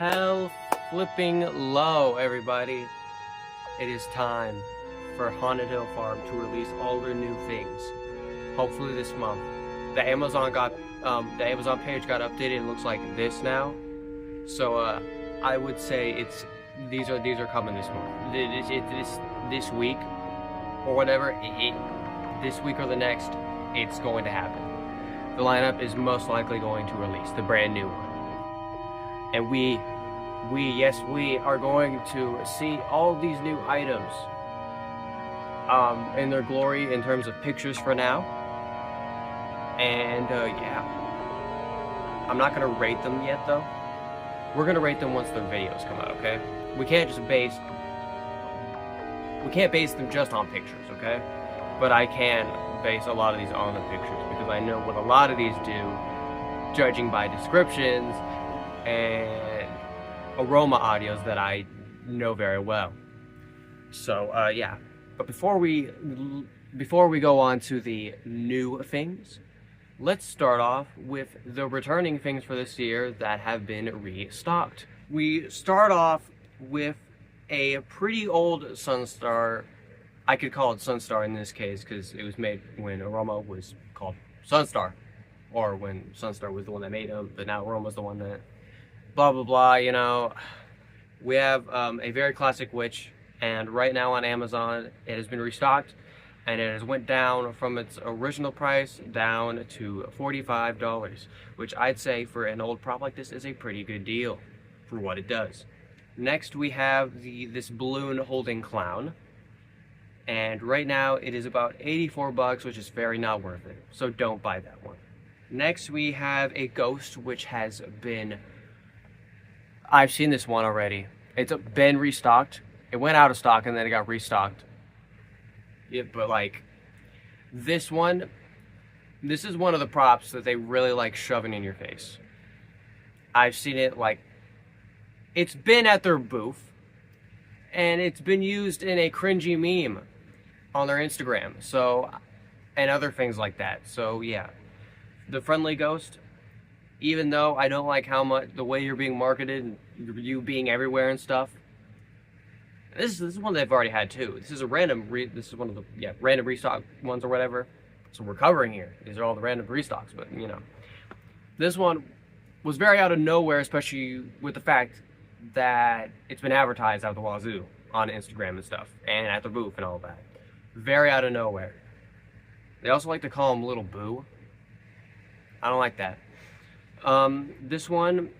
hell flipping low, everybody. It is time for Haunted Hill Farm to release all their new things. Hopefully this month. The Amazon page got updated. It looks like this now. So I would say these are coming this month. This week or whatever. This week or the next, it's going to happen. The lineup is most likely going to release the brand new one. And we are going to see all these new items in their glory in terms of pictures for now. And yeah, I'm not gonna rate them yet though. We're gonna rate them once their videos come out, okay? We can't base them just on pictures, okay? But I can base a lot of these on the pictures because I know what a lot of these do, judging by descriptions and Aroma audios that I know very well. So yeah, but before we go on to the new things, let's start off with the returning things for this year that have been restocked. We start off with a pretty old Sunstar. I could call it Sunstar in this case because it was made when Aroma was called Sunstar, or when Sunstar was the one that made them, but now Aroma's the one that blah blah blah, you know. We have a very classic witch, and right now on Amazon it has been restocked, and it has went down from its original price down to $45, which I'd say for an old prop like this is a pretty good deal for what it does. Next we have this balloon holding clown, and right now it is about 84 bucks, which is very not worth it, so don't buy that one. Next we have a ghost, which has been, I've seen this one already. It's been restocked. It went out of stock and then it got restocked. Yeah, but like this is one of the props that they really like shoving in your face. I've seen it, like, it's been at their booth and it's been used in a cringy meme on their Instagram, so, and other things like that. So yeah, the friendly ghost, even though I don't like how much the way you're being marketed and you being everywhere and stuff. This is one they've already had too. This is a random this is one of the random restock ones or whatever. So we're covering here. These are all the random restocks, but you know. This one was very out of nowhere, especially with the fact that it's been advertised out the wazoo on Instagram and stuff, and at the booth and all that. Very out of nowhere. They also like to call him Little Boo. I don't like that. This one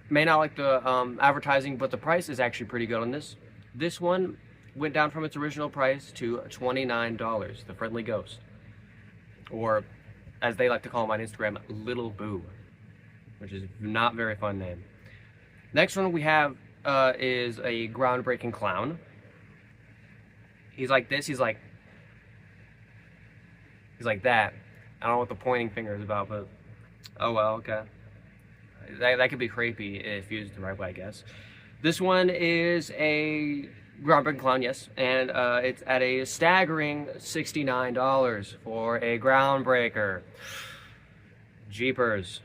may not like the advertising, but the price is actually pretty good on this. This one went down from its original price to $29, the friendly ghost. Or, as they like to call him on Instagram, Little Boo, which is not very fun name. Next one we have is a groundbreaking clown. He's like this, he's like that. I don't know what the pointing finger is about, but oh well, okay. That could be creepy if used the right way, I guess. This one is a groundbreaking clown, yes, and it's at a staggering $69 for a groundbreaker. Jeepers.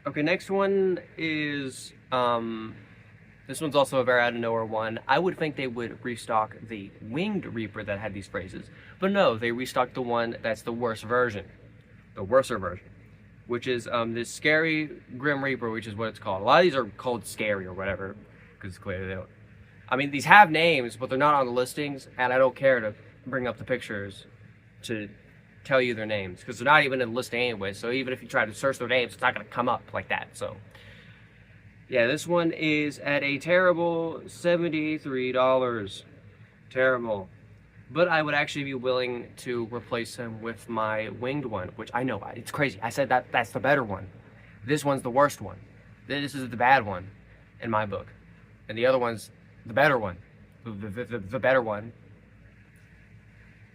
Okay, next one is this one's also a very out of nowhere one. I would think they would restock the Winged Reaper that had these phrases, but no, they restocked the one that's the worst version. The worser version, which is this scary Grim Reaper, which is what it's called. A lot of these are called scary or whatever, because clearly they don't. I mean, these have names, but they're not on the listings, and I don't care to bring up the pictures to tell you their names, because they're not even in the listing anyway, so even if you try to search their names, it's not going to come up like that, so. Yeah, this one is at a terrible $73. Terrible. But I would actually be willing to replace him with my winged one, which I know, it's crazy. I said that's the better one. This one's the worst one. This is the bad one in my book. And the other one's the better one. The better one.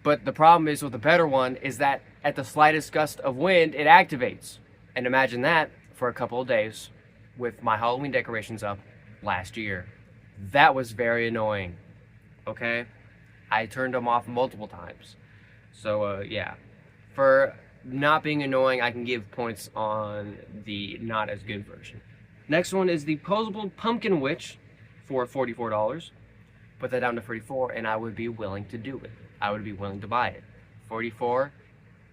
But the problem is with the better one is that at the slightest gust of wind, it activates. And imagine that for a couple of days with my Halloween decorations up last year. That was very annoying. Okay? I turned them off multiple times. So, yeah. For not being annoying, I can give points on the not as good version. Next one is the posable pumpkin witch for $44. Put that down to 34, and I would be willing to do it. I would be willing to buy it. 44,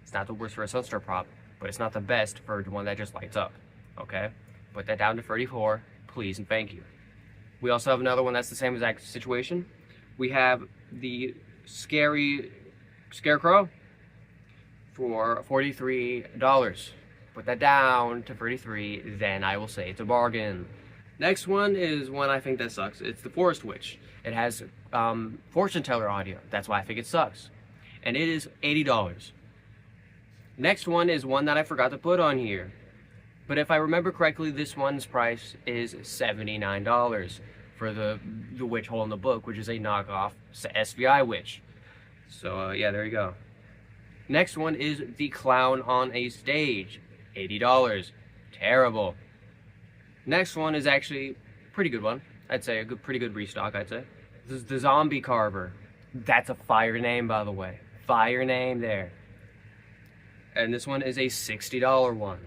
it's not the worst for a Sunstar prop, but it's not the best for one that just lights up. Okay? Put that down to 34, please and thank you. We also have another one that's the same exact situation. We have the scary scarecrow for $43. Put that down to 33, then I will say it's a bargain. Next one is one I think that sucks. It's the Forest Witch. It has fortune teller audio. That's why I think it sucks. And it is $80. Next one is one that I forgot to put on here. But if I remember correctly, this one's price is $79 for the witch hole in the book, which is a knockoff SVI witch. So yeah, there you go. Next one is the Clown on a Stage. $80. Terrible. Next one is actually a pretty good one. I'd say pretty good restock, I'd say. This is the Zombie Carver. That's a fire name, by the way. Fire name there. And this one is a $60 one.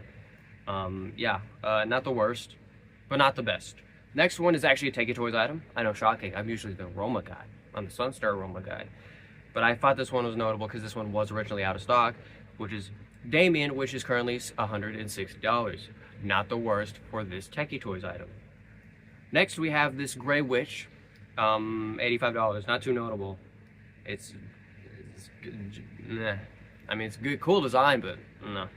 Not the worst, but not the best. Next one is actually a Take It Toys item. I know, shocking. I'm usually the Aroma guy. I'm the Sunstar Aroma guy. But I thought this one was notable because this one was originally out of stock, which is Damien, which is currently $160. Not the worst for this Techie Toys item. Next, we have this Grey Witch, $85. Not too notable. It's nah. I mean, it's good, cool design, but no.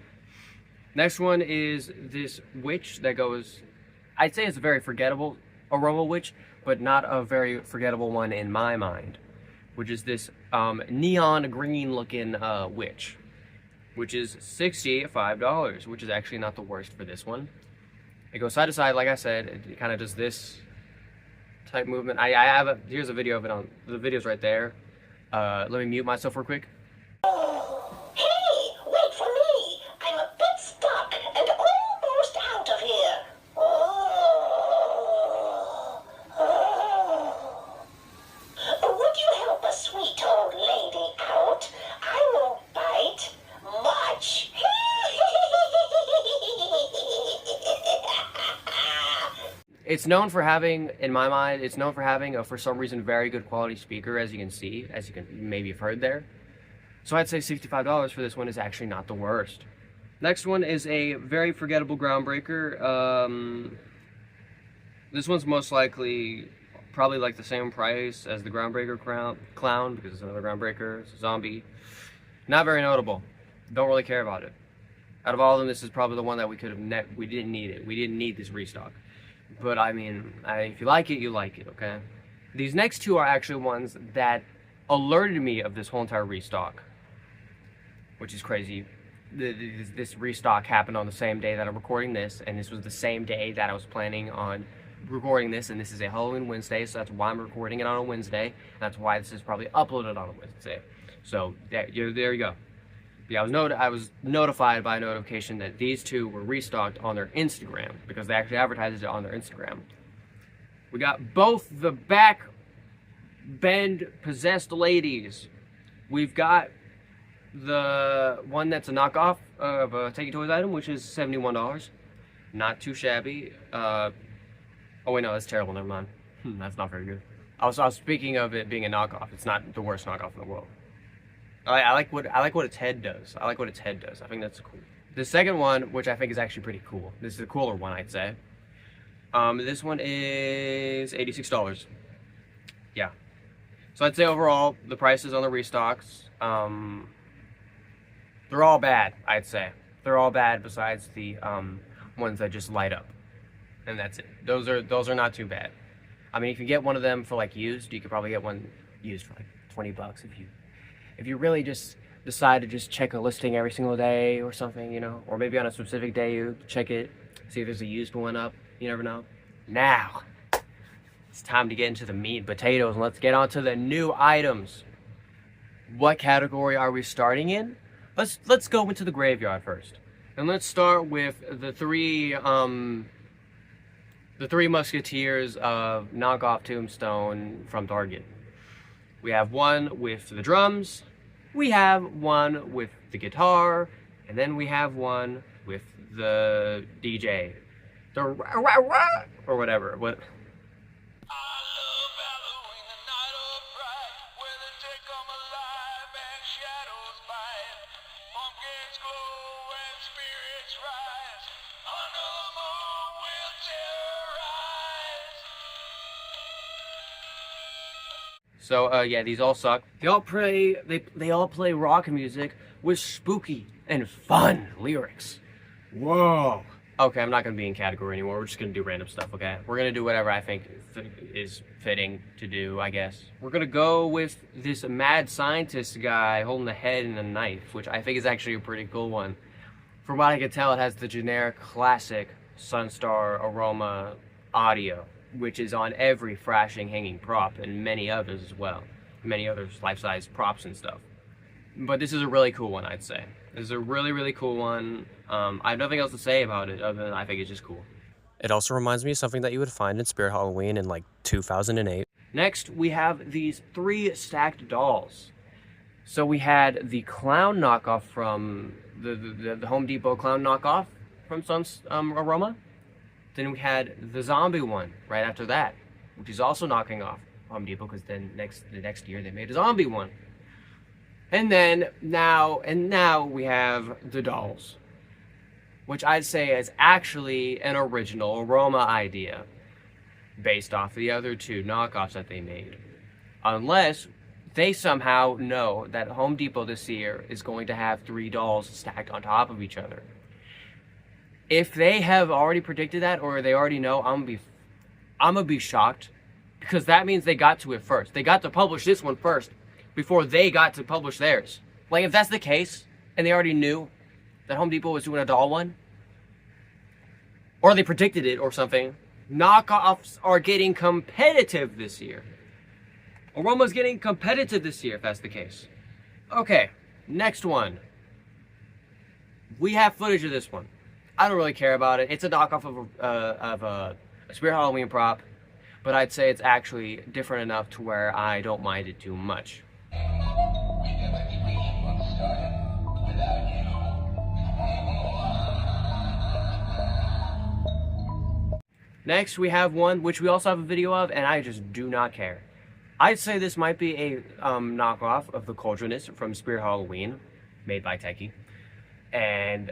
Next one is this witch that goes, I'd say it's a very forgettable Aroma witch, but not a very forgettable one in my mind, which is this neon green looking witch, which is $65, which is actually not the worst for this one. It goes side to side, like I said. It kind of does this type movement. Here's a video of it on, the video's right there. Let me mute myself real quick. Hey, wait for me. I'm a bit stuck and almost out of here. Would you help a sweet old lady out? I won't bite much. It's known for having, in my mind, it's known for having a, for some reason, very good quality speaker, as you can see, as you can maybe have heard there. So I'd say $65 for this one is actually not the worst. Next one is a very forgettable Groundbreaker. This one's most likely probably like the same price as the Groundbreaker Clown, because it's another Groundbreaker, it's a zombie. Not very notable. Don't really care about it. Out of all of them, this is probably the one that we could have we didn't need it. We didn't need this restock. But I mean, if you like it, you like it, okay? These next two are actually ones that alerted me of this whole entire restock, which is crazy. This restock happened on the same day that I'm recording this, and this was the same day that I was planning on recording this, and this is a Halloween Wednesday, so that's why I'm recording it on a Wednesday, and that's why this is probably uploaded on a Wednesday. So there you go. Yeah, I was notified by a notification that these two were restocked on their Instagram, because they actually advertised it on their Instagram. We got both the back bend possessed ladies. We've got the one that's a knockoff of a Take It Toys item, which is $71. Not too shabby. Oh wait, no, that's terrible. Never mind. That's not very good. I was speaking of it being a knockoff. It's not the worst knockoff in the world. I like what its head does. I like what its head does. I think that's cool. The second one, which I think is actually pretty cool. This is the cooler one, I'd say. This one is $86. Yeah. So I'd say overall, the prices on the restocks, they're all bad, I'd say. They're all bad besides the ones that just light up. And that's it. Those are not too bad. I mean, if you get one of them for like used, you could probably get one used for like 20 bucks if you really just decide to just check a listing every single day or something, you know, or maybe on a specific day you check it, see if there's a used one up. You never know. Now, it's time to get into the meat and potatoes, and let's get on to the new items. What category are we starting in? Let's go into the graveyard first, and let's start with the three Musketeers of knockoff Tombstone from Target. We have one with the drums, we have one with the guitar, and then we have one with the DJ. The or whatever. What? So yeah, these all suck. They all play rock music with spooky and fun lyrics. Whoa. Okay, I'm not gonna be in category anymore. We're just gonna do random stuff. Okay, we're gonna do whatever I think is fitting to do. I guess we're gonna go with this mad scientist guy holding a head and a knife, which I think is actually a pretty cool one. From what I can tell, it has the generic classic Sunstar Aroma audio, which is on every thrashing hanging prop and many others as well. Many others life-size props and stuff. But this is a really cool one, I'd say. This is a really, really cool one. I have nothing else to say about it other than I think it's just cool. It also reminds me of something that you would find in Spirit Halloween in like 2008. Next, we have these 3 stacked dolls. So we had the clown knockoff from the Home Depot clown knockoff from Sun's Aroma. Then we had the zombie one right after that, which is also knocking off Home Depot because then the next year they made a zombie one. And then now we have the dolls, which I'd say is actually an original Aroma idea based off the other 2 knockoffs that they made. Unless they somehow know that Home Depot this year is going to have 3 dolls stacked on top of each other. If they have already predicted that, or they already know, I'm gonna be shocked, because that means they got to it first. They got to publish this one first before they got to publish theirs. Like, if that's the case, and they already knew that Home Depot was doing a doll one, or they predicted it or something, knockoffs are getting competitive this year. Aroma's getting competitive this year, if that's the case. Okay, next one. We have footage of this one. I don't really care about it. It's a knockoff of a Spirit Halloween prop, but I'd say it's actually different enough to where I don't mind it too much. Next, we have one which we also have a video of, and I just do not care. I'd say this might be a knockoff of the Cauldronist from Spirit Halloween, made by Techie. And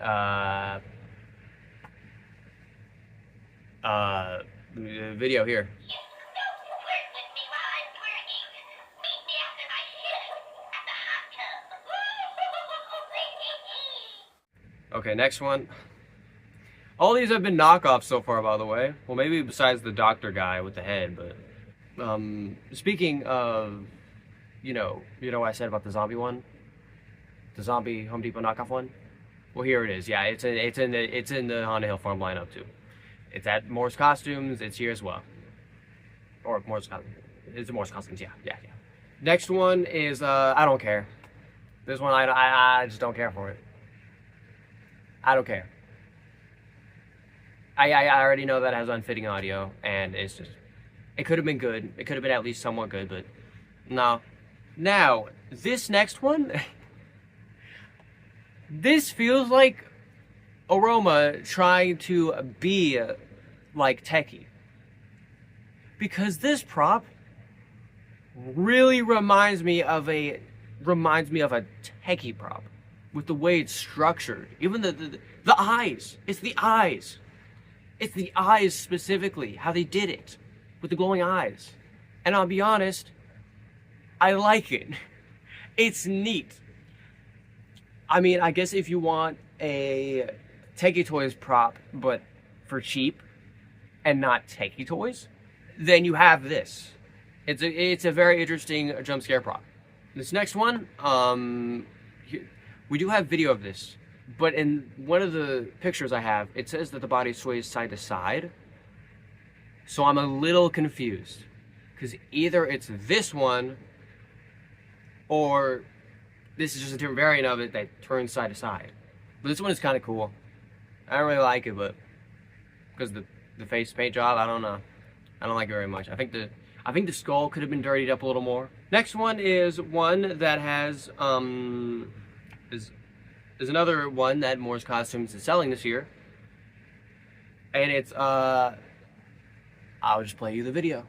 the video here. Okay, next one. All these have been knockoffs so far, by the way. Well, maybe besides the doctor guy with the head, but speaking of, you know what I said about the zombie one, the zombie Home Depot knockoff one. Well, here it is. Yeah, it's in the Haunted Hill Farm lineup too. It's at Morse Costumes. It's here as well. Or Morse Costumes. It's Morse Costumes. Yeah. Next one is I don't care. This one I just don't care for it. I don't care. I already know that it has unfitting audio, and it's just, it could have been good. It could have been at least somewhat good, but no. Now, this next one, this feels like Aroma trying to be like Techie. Because this prop really reminds me of a Techie prop. With the way it's structured. Even the eyes. It's the eyes. It's the eyes specifically, how they did it, with the glowing eyes. And I'll be honest, I like it. It's neat. I mean, I guess if you want a Techie Toys prop, but for cheap, and not Techie Toys, then you have this. It's a very interesting jump scare prop. This next one, we do have video of this. But in one of the pictures I have, it says that the body sways side to side. So I'm a little confused. Because either it's this one, or this is just a different variant of it that turns side to side. But this one is kind of cool. I don't really like it, but because the face paint job, I don't know. I don't like it very much. I think the skull could have been dirtied up a little more. Next one is one that has is another one that Morse Costumes is selling this year. And it's, I'll just play you the video.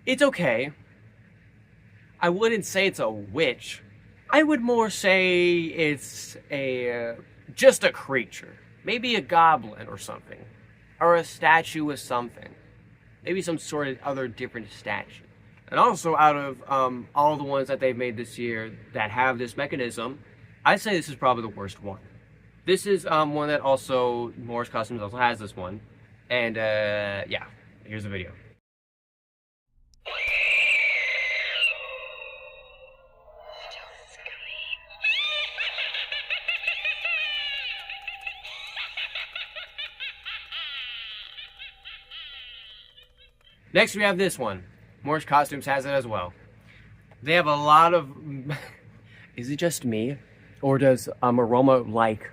It's okay. I wouldn't say it's a witch. I would more say it's just a creature. Maybe a goblin or something. Or a statue of something. Maybe some sort of other different statue. And also, out of all the ones that they've made this year that have this mechanism, I'd say this is probably the worst one. This is one that also, Morris Costumes also has this one. And yeah, here's the video. Next, we have this one. Morris Costumes has it as well. They have a lot of... Is it just me? Or does Aroma like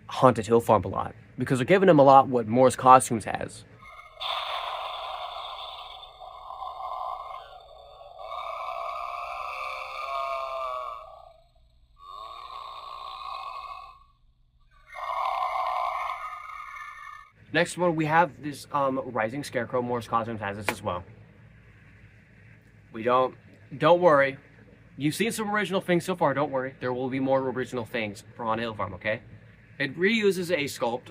Haunted Hill Farm a lot? Because they're giving him a lot what Morris Costumes has. Next one, we have this Rising Scarecrow. Morris Costumes has this as well. Don't worry. You've seen some original things so far, don't worry. There will be more original things for Haunted Hill Farm, okay? It reuses a sculpt,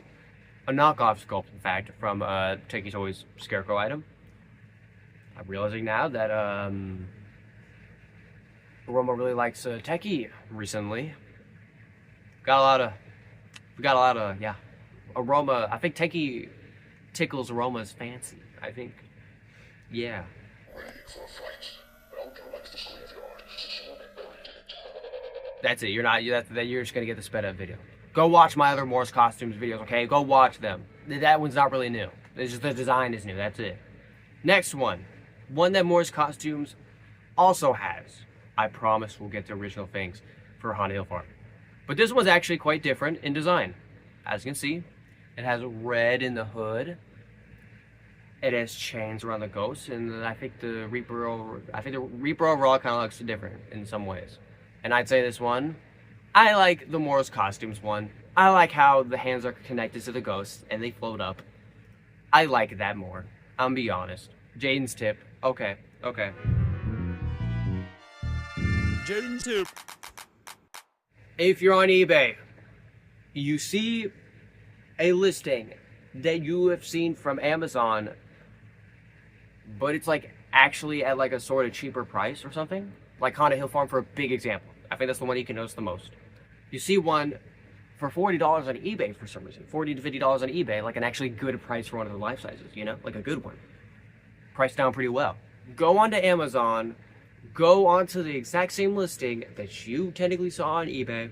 a knockoff sculpt, in fact, from Techie Toys Scarecrow item. I'm realizing now that Aroma really likes Techie recently. We got a lot of, yeah. Aroma, I think Techie tickles Aroma's fancy, I think. Yeah. That's it. You're just gonna get the sped up video. Go watch my other Morris Costumes videos, okay? Go watch them. That one's not really new. It's just the design is new. That's it. Next one that Morris Costumes also has. I promise we'll get the original things for Haunted Hill Farm. But this one's actually quite different in design. As you can see, it has red in the hood. It has chains around the ghost, and I think the Reaper overall kind of looks different in some ways. And I'd say this one, I like the Morris Costumes one. I like how the hands are connected to the ghost and they float up. I like that more. I'm gonna be honest. Jaden's tip. Okay. Jaden's tip. If you're on eBay, you see a listing that you have seen from Amazon, but it's like actually at like a sort of cheaper price or something, like Haunted Hill Farm for a big example. I think that's the one you can notice the most. You see one for $40 on eBay for some reason, $40 to $50 on eBay, like an actually good price for one of the life sizes, you know, like a good one, priced down pretty well. Go onto Amazon, go onto the exact same listing that you technically saw on eBay,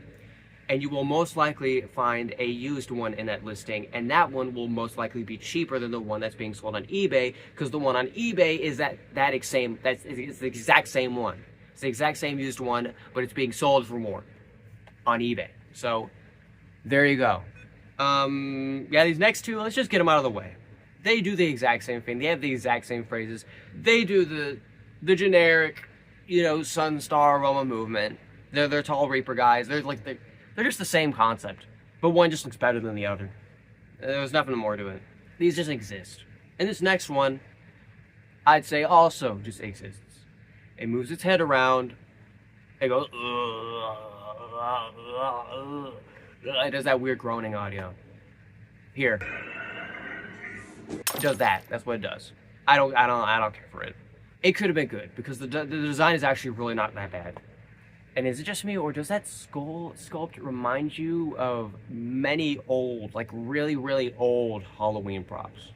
and you will most likely find a used one in that listing, and that one will most likely be cheaper than the one that's being sold on eBay, because the one on eBay is it's the exact same one. It's the exact same used one, but it's being sold for more on eBay. So there you go. Yeah, these next two, let's just get them out of the way. They do the exact same thing. They have the exact same phrases. They do the generic, you know, Sun Star Aroma movement. They're tall Reaper guys. They're just the same concept, but one just looks better than the other. There's nothing more to it. These just exist. And this next one, I'd say also just exists. It moves its head around. It goes, it does that weird groaning audio. Here. It does that. That's what it does. I don't care for it. It could have been good because the design is actually really not that bad. And is it just me, or does that skull sculpt remind you of many old, like really, really old Halloween props?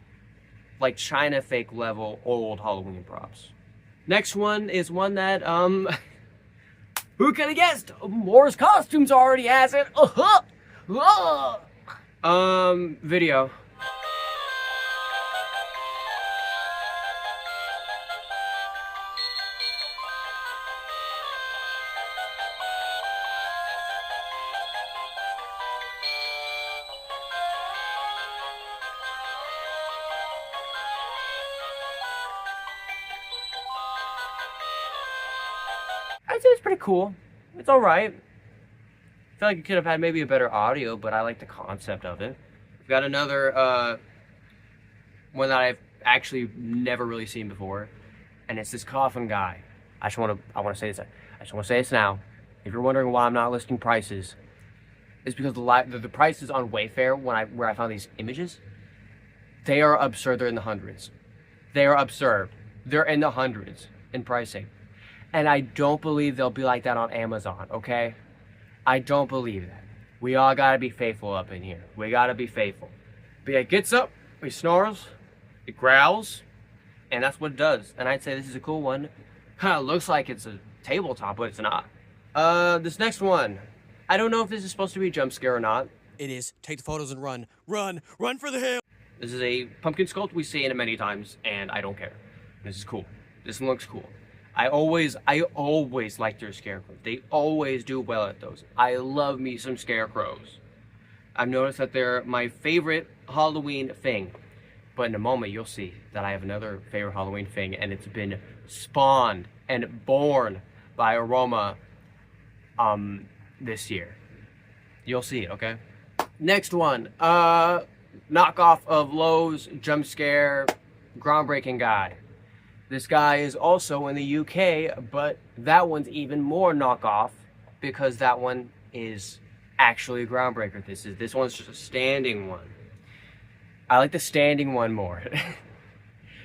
Like China fake level old Halloween props. Next one is one that, who could have guessed? Morris Costumes already has it. Video. I'd say it's pretty cool. It's alright. I feel like it could have had maybe a better audio, but I like the concept of it. We've got another one that I've actually never really seen before, and it's this coffin guy. I want to say this. I just want to say this now. If you're wondering why I'm not listing prices, it's because the prices on Wayfair where I found these images, they are absurd. They're in the hundreds. They are absurd. They're in the hundreds in pricing, and I don't believe they'll be like that on Amazon. Okay, I don't believe that. We all gotta be faithful up in here. We gotta be faithful. But yeah, it gets up, it snarls, it growls, and that's what it does. And I'd say this is a cool one. Kind of looks like it's a tabletop, but it's not. This next one, I don't know if this is supposed to be a jump scare or not. It is. Take the photos and run. Run. Run for the hill. This is a pumpkin sculpt. We've seen it many times, and I don't care. This is cool. This one looks cool. I always like their scarecrows. They always do well at those. I love me some scarecrows. I've noticed that they're my favorite Halloween thing. But in a moment, you'll see that I have another favorite Halloween thing, and it's been spawned and born by Aroma this year. You'll see it, okay? Next one, knockoff of Lowe's jump scare groundbreaking guy. This guy is also in the UK, but that one's even more knockoff because that one is actually a groundbreaker. This one's just a standing one. I like the standing one more.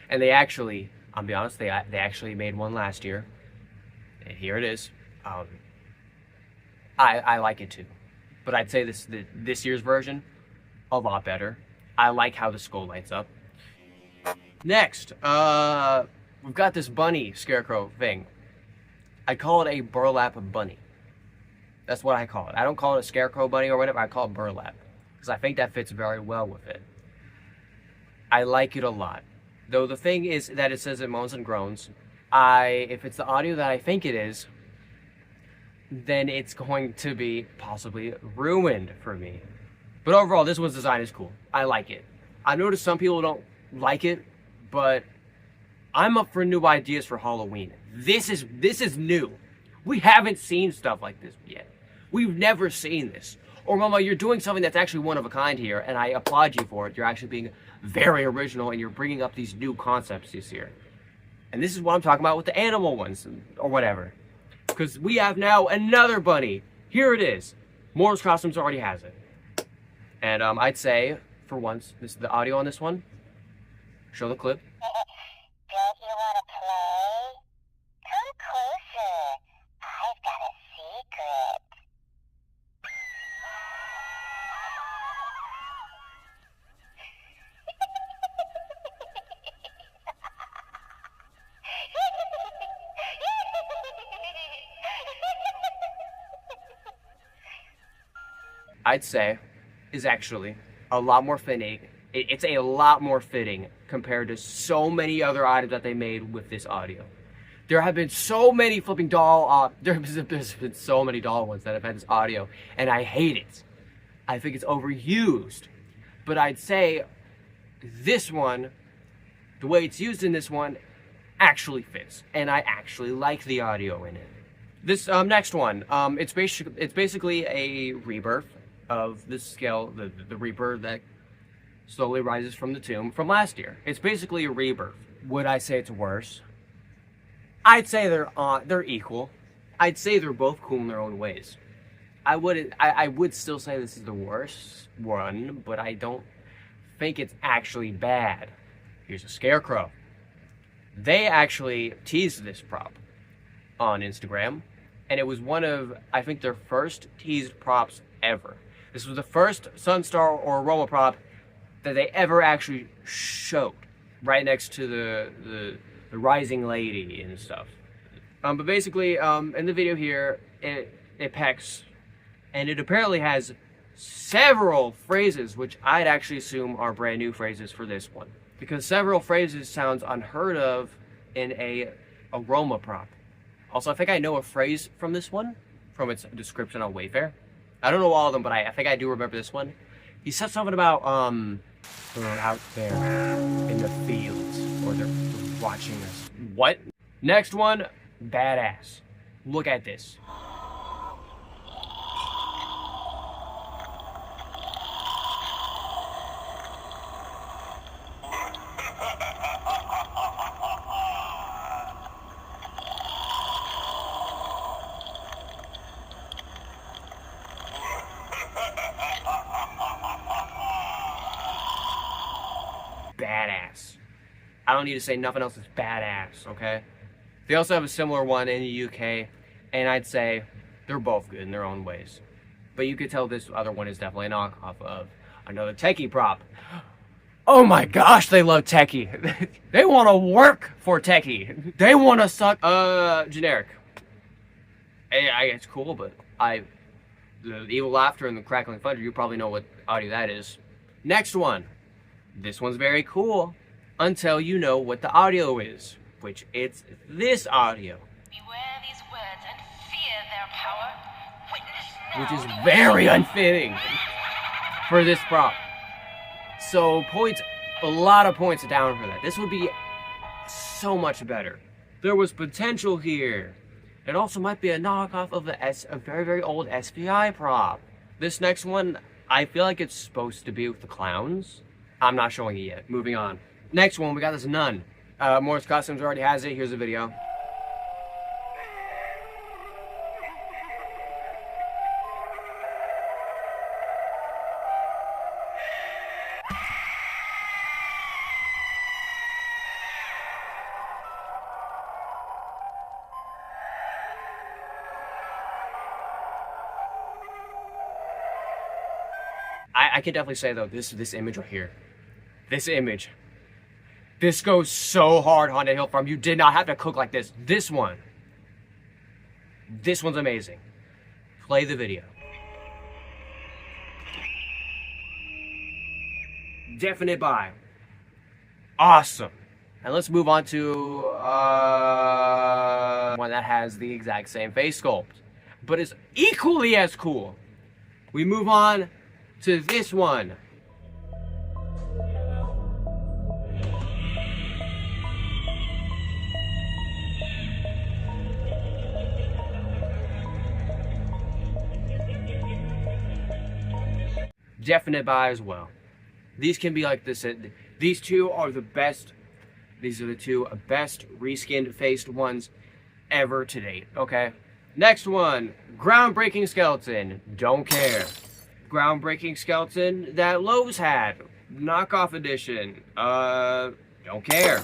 And they actually, I'll be honest, they actually made one last year. And here it is. I like it too. But I'd say this year's version, a lot better. I like how the skull lights up. Next, we've got this bunny scarecrow thing. I call it a burlap bunny. That's what I call it. I don't call it a scarecrow bunny or whatever. I call it burlap. Because I think that fits very well with it. I like it a lot. Though the thing is that it says it moans and groans. If it's the audio that I think it is, then it's going to be possibly ruined for me. But overall, this one's design is cool. I like it. I noticed some people don't like it, but I'm up for new ideas for Halloween. This is new. We haven't seen stuff like this yet. We've never seen this. Or Mama, you're doing something that's actually one of a kind here, and I applaud you for it. You're actually being very original, and you're bringing up these new concepts this year. And this is what I'm talking about with the animal ones, or whatever. Because we have now another bunny. Here it is. Morris Costumes already has it. And I'd say, for once, the audio on this one, show the clip. Don't you want to play? Come closer. I've got a secret. I'd say is actually a lot more fitting. It's a lot more fitting compared to so many other items that they made with this audio. There have been so many flipping doll, there's been so many doll ones that have had this audio, and I hate it. I think it's overused. But I'd say this one, the way it's used in this one, actually fits, and I actually like the audio in it. This next one, it's basically a rebirth of the scale, the Reaper that slowly rises from the tomb from last year. It's basically a rebirth. Would I say it's worse? I'd say they're equal. I'd say they're both cool in their own ways. I would still say this is the worst one, but I don't think it's actually bad. Here's a scarecrow. They actually teased this prop on Instagram, and it was one of, I think, their first teased props ever. This was the first Sunstar or Aroma prop that they ever actually showed, right next to the rising lady and stuff. But basically, in the video here, it pecks, and it apparently has several phrases, which I'd actually assume are brand new phrases for this one, because several phrases sounds unheard of in a Aroma prop. Also, I think I know a phrase from this one, from its description on Wayfair. I don't know all of them, but I think I do remember this one. He said something about, they're out there in the fields, or they're watching us. What? Next one, badass. Look at this. Badass. I don't need to say nothing else is badass, okay? They also have a similar one in the UK, and I'd say they're both good in their own ways. But you could tell this other one is definitely a knockoff of another techie prop. Oh my gosh, they love techie. They want to work for techie. They want to suck. Generic. It's cool, but the evil laughter and the crackling thunder, you probably know what audio that is. Next one. This one's very cool until you know what the audio is, which it's this audio. Beware these words and fear their power. Witness now Which is the very unfitting for this prop. So points, a lot of points down for that. This would be so much better. There was potential here. It also might be a knockoff of a very, very old SPI prop. This next one, I feel like it's supposed to be with the clowns. I'm not showing it yet. Moving on. Next one, we got this nun. Morris Costumes already has it. Here's the video. I can definitely say though, this image right here, this image, this goes so hard, Haunted Hill Farm. You did not have to cook like this. This one's amazing. Play the video. Definite buy. Awesome. And let's move on to one that has the exact same face sculpt, but is equally as cool. We move on to this one. Definite buy as well. These can be like this. These two are the best. These are the two best reskinned faced ones ever to date. Okay. Next one, groundbreaking skeleton. Don't care. Groundbreaking skeleton that Lowe's had, knockoff edition. Don't care.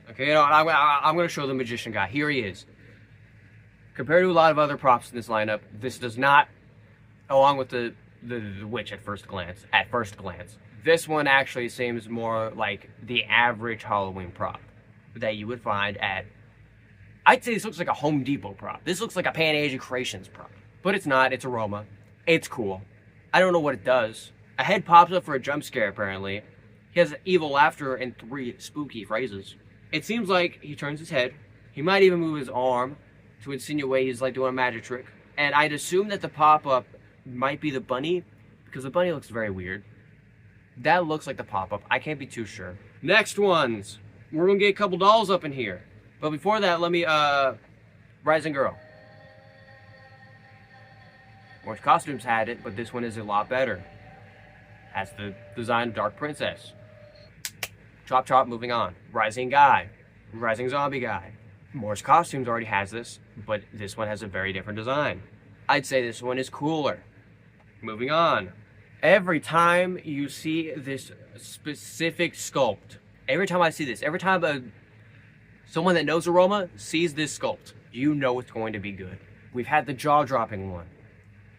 Okay, you know, I'm gonna show the magician guy. Here he is. Compared to a lot of other props in this lineup, this does not, along with the witch at first glance. This one actually seems more like the average Halloween prop that you would find at, I'd say this looks like a Home Depot prop. This looks like a Pan Asian Creations prop. But it's not, it's Aroma. It's cool. I don't know what it does. A head pops up for a jump scare apparently. He has evil laughter and 3 spooky phrases. It seems like he turns his head. He might even move his arm to insinuate he's like doing a magic trick. And I'd assume that the pop-up might be the bunny, because the bunny looks very weird. That looks like the pop-up. I can't be too sure. Next ones. We're gonna get a couple dolls up in here. But before that, let me, Rising Girl. Morris Costumes had it, but this one is a lot better. Has the design of Dark Princess. Chop chop, moving on. Rising Guy. Rising Zombie Guy. Morris Costumes already has this, but this one has a very different design. I'd say this one is cooler. Moving on. Every time you see this specific sculpt, every time I see this, every time someone that knows Aroma sees this sculpt, you know it's going to be good. We've had the jaw-dropping one.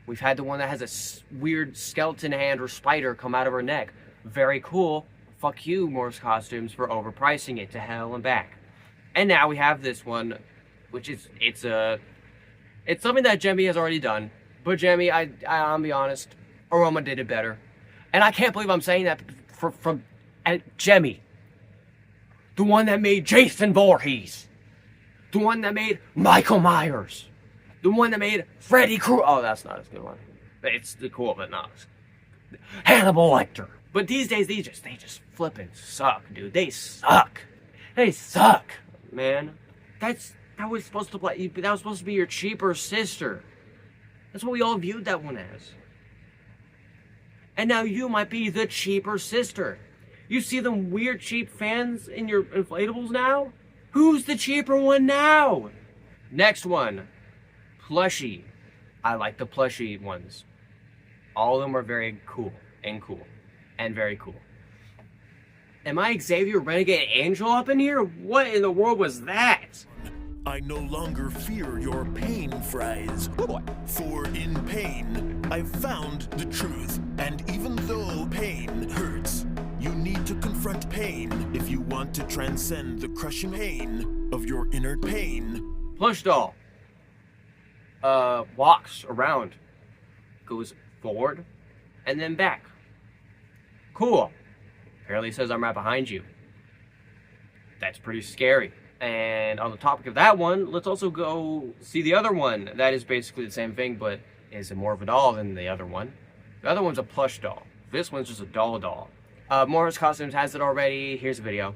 We've had the one that has a weird skeleton hand or spider come out of her neck. Very cool. Fuck you, Morris Costumes, for overpricing it to hell and back. And now we have this one, which is, it's something that Jemmy has already done. But Jemmy, I'll be honest, Aroma did it better. And I can't believe I'm saying that from Jemmy. The one that made Jason Voorhees. The one that made Michael Myers. The one that made Freddy Krueger. Oh, that's not as good one. It's cool, but not. Hannibal Lecter. But these days, they just flippin' suck, dude. They suck. They suck, man. That's That was supposed to be your cheaper sister. That's what we all viewed that one as. And now you might be the cheaper sister. You see them weird cheap fans in your inflatables now? Who's the cheaper one now? Next one, plushie. I like the plushie ones. All of them are very cool and very cool. Am I Xavier Renegade Angel up in here? What in the world was that? I no longer fear your pain, Fries. Oh boy. For in pain, I've found the truth. And even though pain hurts, you need to confront pain if you want to transcend the crushing pain of your inner pain. Plush doll. Walks around. Goes forward and then back. Cool. Apparently says I'm right behind you. That's pretty scary. And on the topic of that one, let's also go see the other one. That is basically the same thing, but is more of a doll than the other one. The other one's a plush doll. This one's just a doll. Morris Costumes has it already. Here's a video.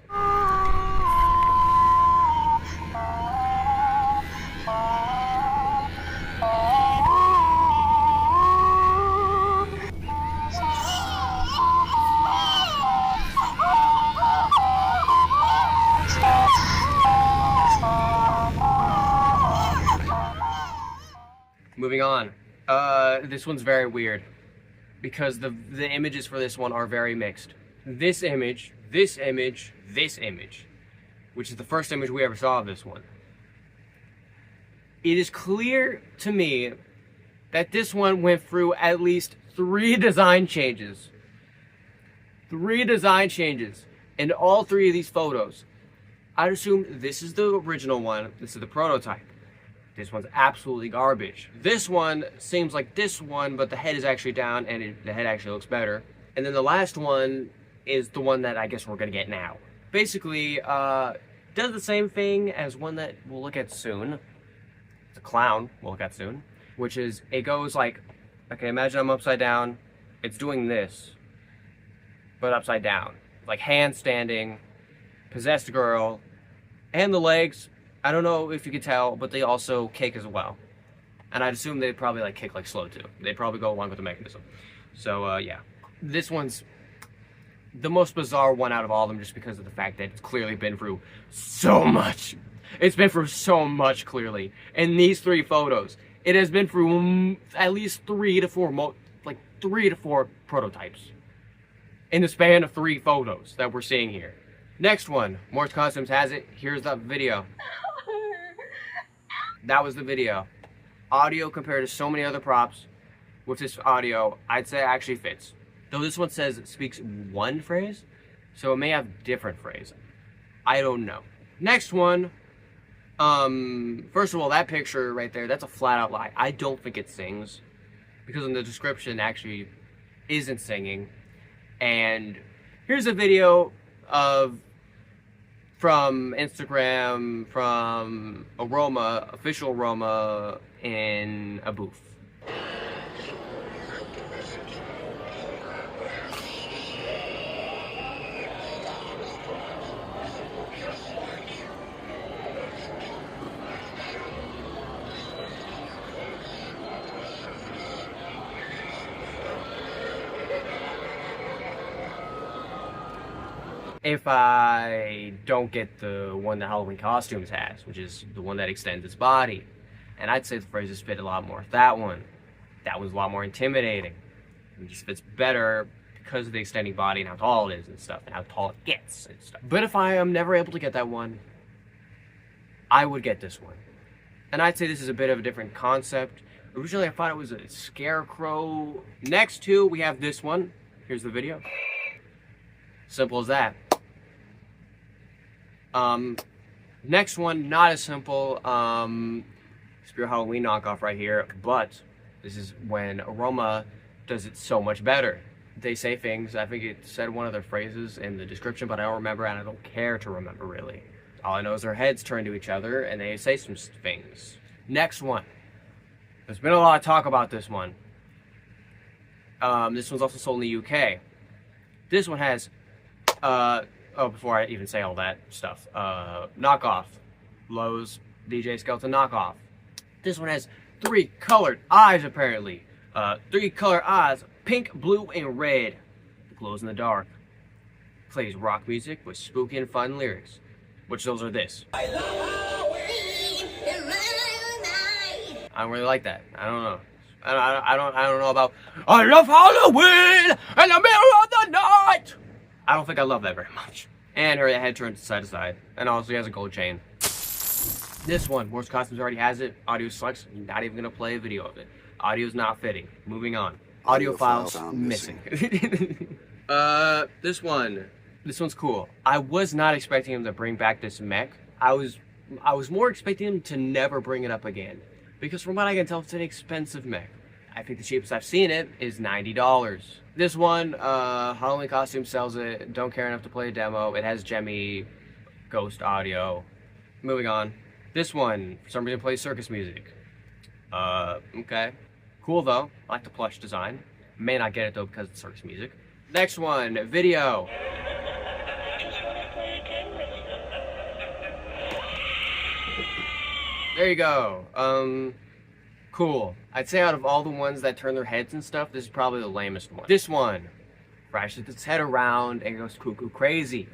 Moving on. This one's very weird because the images for this one are very mixed. This image, which is the first image we ever saw of this one. It is clear to me that this one went through at least 3 design changes. 3 design changes in all 3 of these photos. I'd assume this is the original one, this is the prototype. This one's absolutely garbage. This one seems like this one, but the head is actually down and the head actually looks better. And then the last one is the one that I guess we're gonna get now. Basically, does the same thing as one that we'll look at soon. It's a clown we'll look at soon. Which is, it goes like, okay, imagine I'm upside down. It's doing this, but upside down. Like handstanding, possessed girl, and the legs, I don't know if you can tell, but they also kick as well. And I'd assume they'd probably like kick like slow too. They'd probably go along with the mechanism. So yeah, this one's the most bizarre one out of all of them just because of the fact that it's clearly been through so much. It's been through so much clearly. In these 3 photos, it has been through at least 3 to 4 prototypes. In the span of 3 photos that we're seeing here. Next one, Morris Costumes has it. Here's the video. That was the video. Audio compared to so many other props. With this audio, I'd say it actually fits. Though this one says it speaks one phrase, so it may have different phrase. I don't know. Next one. First of all, that picture right there, that's a flat out lie. I don't think it sings. Because in the description, it actually isn't singing. And here's a video from Instagram, from Aroma, official Aroma, in a booth. If I don't get the one that Halloween Costumes has, which is the one that extends its body. And I'd say the phrases fit a lot more. That one's a lot more intimidating. It just fits better because of the extending body and how tall it is and stuff, and how tall it gets and stuff. But if I am never able to get that one, I would get this one. And I'd say this is a bit of a different concept. Originally I thought it was a scarecrow. Next to, we have this one. Here's the video. Simple as that. Next one, not as simple. Spirit Halloween knockoff right here, but this is when Aroma does it so much better. They say things, I think it said one of their phrases in the description, but I don't remember and I don't care to remember really. All I know is their heads turn to each other and they say some things. Next one. There's been a lot of talk about this one. This one's also sold in the UK. This one has, before I even say all that stuff, knockoff, Lowe's, DJ Skeleton knockoff. This one has 3 colored eyes, apparently. 3 colored eyes, pink, blue, and red. It glows in the dark. Plays rock music with spooky and fun lyrics. Which those are this. I don't really like that. I don't know. I don't know about I love Halloween in the middle of the night. I don't think I love that very much. And her head turns side to side. And also he has a gold chain. This one, Morse Costumes already has it. Audio sucks. Not even gonna play a video of it. Audio's not fitting. Moving on. Audio files missing. This one's cool. I was not expecting him to bring back this mech. I was more expecting him to never bring it up again. Because from what I can tell, it's an expensive mech. I think the cheapest I've seen it is $90. This one, Halloween Costume sells it. Don't care enough to play a demo. It has Jemmy Ghost audio. Moving on. This one, for some reason, plays circus music. Okay. Cool though. I like the plush design. May not get it though because it's circus music. Next one, video. There you go. Cool. I'd say out of all the ones that turn their heads and stuff, this is probably the lamest one. This one thrashes its head around and goes cuckoo crazy.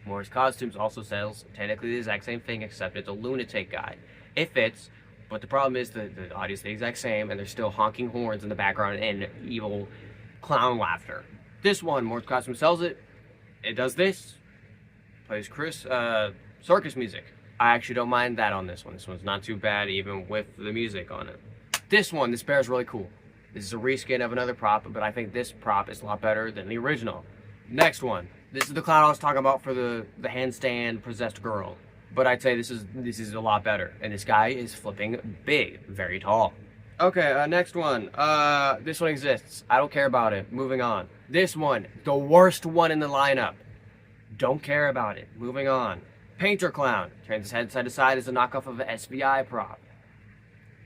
Morse Costumes also sells technically the exact same thing, except it's a lunatic guy. It fits, but the problem is the audio's the exact same, and there's still honking horns in the background and evil clown laughter. This one, Morse Costumes sells it. It does this. Plays circus music. I actually don't mind that on this one. This one's not too bad, even with the music on it. This one, this bear is really cool. This is a reskin of another prop, but I think this prop is a lot better than the original. Next one. This is the clown I was talking about for the handstand possessed girl. But I'd say this is a lot better. And this guy is flipping big, very tall. Okay, next one. This one exists. I don't care about it. Moving on. This one, the worst one in the lineup. Don't care about it. Moving on. Painter Clown. Turns his head side to side as a knockoff of an SVI prop.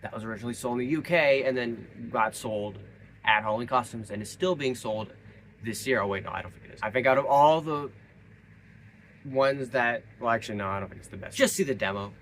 That was originally sold in the UK and then got sold at Halloween Costumes and is still being sold this year. Oh wait, no, I don't think it is. I think out of all the ones that, well actually no, I don't think it's the best. Just see the demo.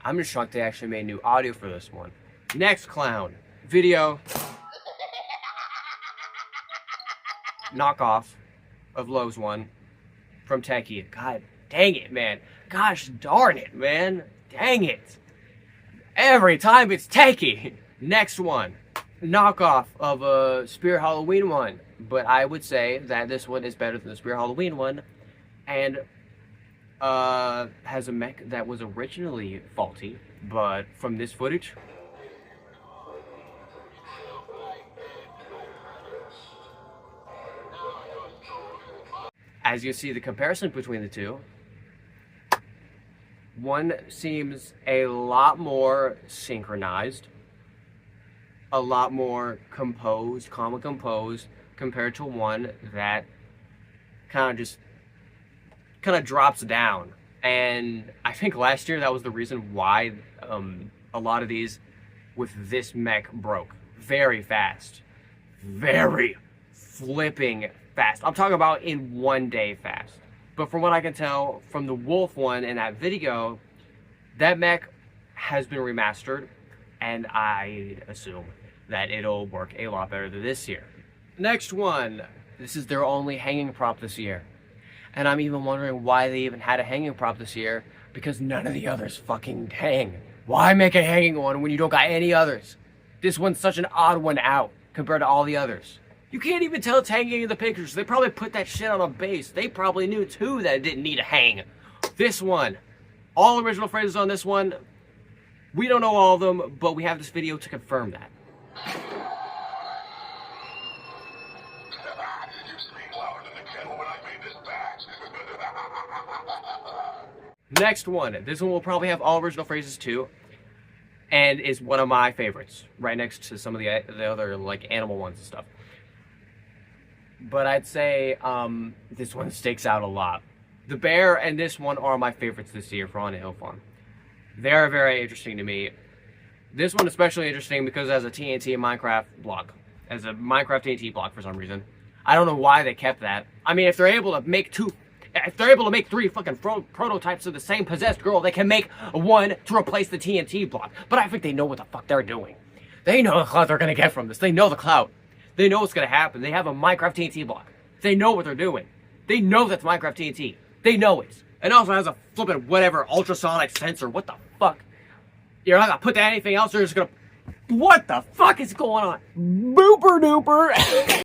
I'm just shocked they actually made new audio for this one. Next clown. Video. Knockoff of Lowe's one from Techie. God dang it, man. Gosh darn it, man. Dang it. Every time it's Techie. Next one. Knockoff of a Spirit Halloween one. But I would say that this one is better than the Spirit Halloween one. And has a mech that was originally faulty, but from this footage, as you see the comparison between the two, one seems a lot more synchronized, a lot more composed, calm and composed, compared to one that kind of drops down. And I think last year that was the reason why a lot of these with this mech broke very fast, very flipping fast. I'm talking about in 1 day fast. But from what I can tell from the Wolf one in that video, that mech has been remastered, and I assume that it'll work a lot better than this year. Next one, this is their only hanging prop this year. And I'm even wondering why they even had a hanging prop this year, because none of the others fucking hang. Why make a hanging one when you don't got any others? This one's such an odd one out compared to all the others. You can't even tell it's hanging in the pictures. They probably put that shit on a base. They probably knew too that it didn't need a hang. This one, all original phrases on this one. We don't know all of them, but we have this video to confirm that. Next one. This one will probably have all original phrases too. and is one of my favorites, right next to some of the other like animal ones and stuff. But I'd say this one stakes out a lot. The bear and this one are my favorites this year for Haunted Hill Farm. They are very interesting to me. This one especially interesting because as a TNT Minecraft block, as a Minecraft TNT block for some reason. I don't know why they kept that. I mean, if they're able to make three fucking prototypes of the same possessed girl, they can make one to replace the TNT block. But I think they know what the fuck they're doing. They know the clout they're gonna get from this. They know the clout. They know what's gonna happen. They have a Minecraft TNT block. They know what they're doing. They know that's Minecraft TNT. They know it. It also has a flippin' whatever ultrasonic sensor. What the fuck? You're not gonna put that anything else. You're just gonna. What the fuck is going on? Booper duper.